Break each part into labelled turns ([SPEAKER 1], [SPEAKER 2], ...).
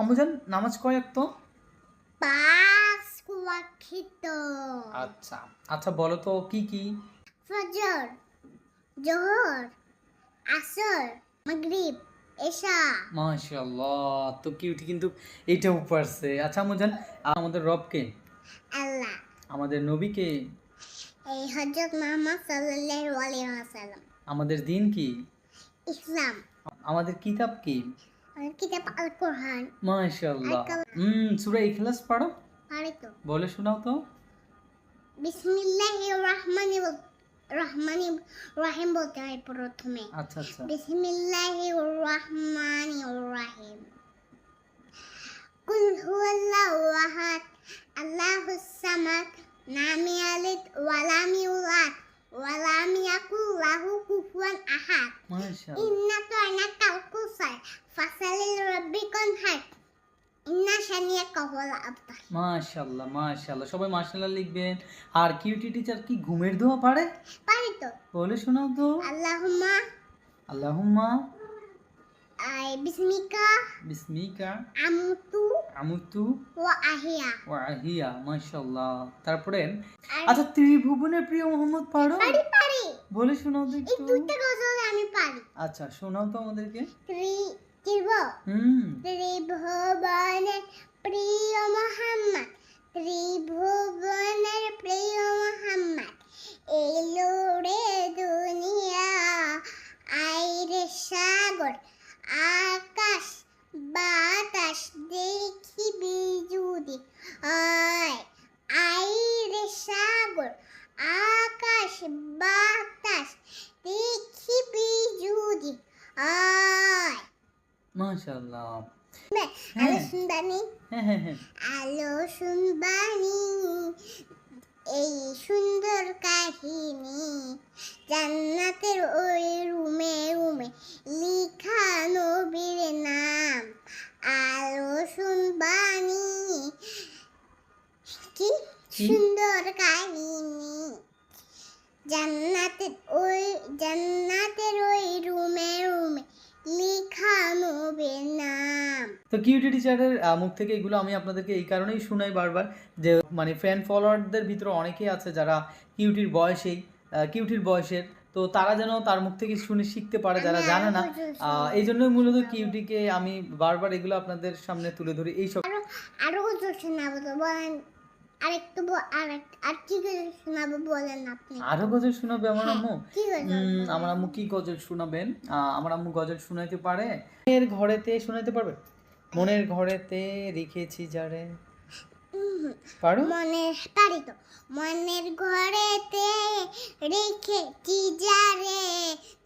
[SPEAKER 1] আম্মুজান নামাজ কয় ওয়াক্ত?
[SPEAKER 2] 5 ওয়াক্ত।
[SPEAKER 1] আচ্ছা আচ্ছা, বলো তো কি কি?
[SPEAKER 2] ফজর, জোহর, আসর, মাগরিব, এশা।
[SPEAKER 1] মাশাআল্লাহ, তো কিউটি কিন্তু এইটাও পারছে। আচ্ছা আম্মুজান, আমাদের রব কে?
[SPEAKER 2] আল্লাহ।
[SPEAKER 1] আমাদের নবী কে?
[SPEAKER 2] এই হযরত মুহাম্মদ সাল্লাল্লাহু আলাইহি ওয়াসাল্লাম।
[SPEAKER 1] আমাদের দিন কি?
[SPEAKER 2] ইসলাম।
[SPEAKER 1] আমাদের কিতাব কি?
[SPEAKER 2] আর কিতাব আল কোরআন।
[SPEAKER 1] মাশাআল্লাহ। সূরা ইখলাস পড়ো,
[SPEAKER 2] পারি তো।
[SPEAKER 1] বলে শোনাও তো।
[SPEAKER 2] বিসমিল্লাহির রহমানির রহমানির রহিম বলতে হয় প্রথমে।
[SPEAKER 1] আচ্ছা আচ্ছা।
[SPEAKER 2] বিসমিল্লাহির রহমানির রহিম। কুল হুয়াল্লাহু আহাদ, আল্লাহুস সামাদ, লাম ইয়ালিদ ওয়া লাম ইউলাদ ওয়া লাম ইয়াকুল লাহু কুফুয়ান আহাদ।
[SPEAKER 1] মাশাআল্লাহ।
[SPEAKER 2] ইন্নাকা আনাকাল কাউসার ফাসালি রাব্বিকান হাক। ইন্না শানিয়াকা হুয়াল আবতার।
[SPEAKER 1] মাশাআল্লাহ মাশাআল্লাহ, সবাই মাশাআল্লাহ লিখবেন। আর কিউটি টিচার কি ঘুমের দোয়া পারে?
[SPEAKER 2] পারি তো।
[SPEAKER 1] বলে শোনাও তো।
[SPEAKER 2] আল্লাহুম্মা
[SPEAKER 1] আল্লাহুম্মা
[SPEAKER 2] বিসমিকা
[SPEAKER 1] বিসমিকা
[SPEAKER 2] আমুতু
[SPEAKER 1] আমুতু
[SPEAKER 2] ওয়া আহিয়া।
[SPEAKER 1] ওয়া আহিয়া। মাশাআল্লাহ। তারপরে
[SPEAKER 2] আর
[SPEAKER 1] আচ্ছা, ত্রিভুবনের প্রিয় মোহাম্মদ পারো?
[SPEAKER 2] পারি পারি।
[SPEAKER 1] বলে শোনাও তো
[SPEAKER 2] এই
[SPEAKER 1] একটু।
[SPEAKER 2] দুইটা গজল আমি পারি।
[SPEAKER 1] আচ্ছা শোনাও তো আমাদেরকে।
[SPEAKER 2] ত্রিভুবনের প্রিয় মোহাম্মদ, ত্রিভুবনের প্রিয় মোহাম্মদ, এলো রে দুনিয়া, আইরে সাগর, আকাশ বাতাস দেখিবি যদি, আইরে সাগর, আকাশ বাতাস দেখিবি যদি,
[SPEAKER 1] মাশাআল্লাহ।
[SPEAKER 2] আলো শুনবানি,
[SPEAKER 1] হ্যাঁ হ্যাঁ হ্যাঁ।
[SPEAKER 2] আলো শুনবানি এই সুন্দর কাহিনী, জান্নাতের ওই রুমে রুমে লিখা নবীর নাম। আলো শুনবানি কি সুন্দর কাহিনী, জান্নাতের ওই রুমে রুমে লিখা নবীর নাম।
[SPEAKER 1] তো কিউটি টিচারের মুখ থেকে এগুলো আমি আপনাদেরকে এই কারণেই শোনাই বারবার, যে মানে ফ্যান ফলোয়ারদের ভিতরে অনেকেই আছে যারা কিউটির বয়সের, তো তারা যেন তার মুখ থেকে শুনে শিখতে পারে, যারা জানে না। এই জন্যই মূলত কিউটিকে আমি বারবার এগুলো আপনাদের সামনে তুলে ধরি। এইসব
[SPEAKER 2] আরো গজল শোনাবো তো, বলেন আরেকটু আর কি গজল শোনাবো বলেন আপনি।
[SPEAKER 1] আরো গজল শোনাবে আমার আম্মু?
[SPEAKER 2] কি গজল?
[SPEAKER 1] আমার আম্মু কি গজল শোনাবেন? আমার আম্মু গজল শোনাইতে পারে। মনের ঘরেতে শোনাইতে পারবে? মনের ঘরেতে রেখেছি যারে, পারো?
[SPEAKER 2] পারি তো। মনের ঘরেতে রেখেছি যারে,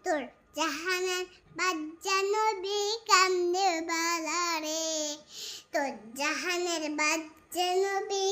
[SPEAKER 2] তোর জাহানার বাজ্জা নবী কান্দে বালারে, তোর জাহানের বাজ্জা নবী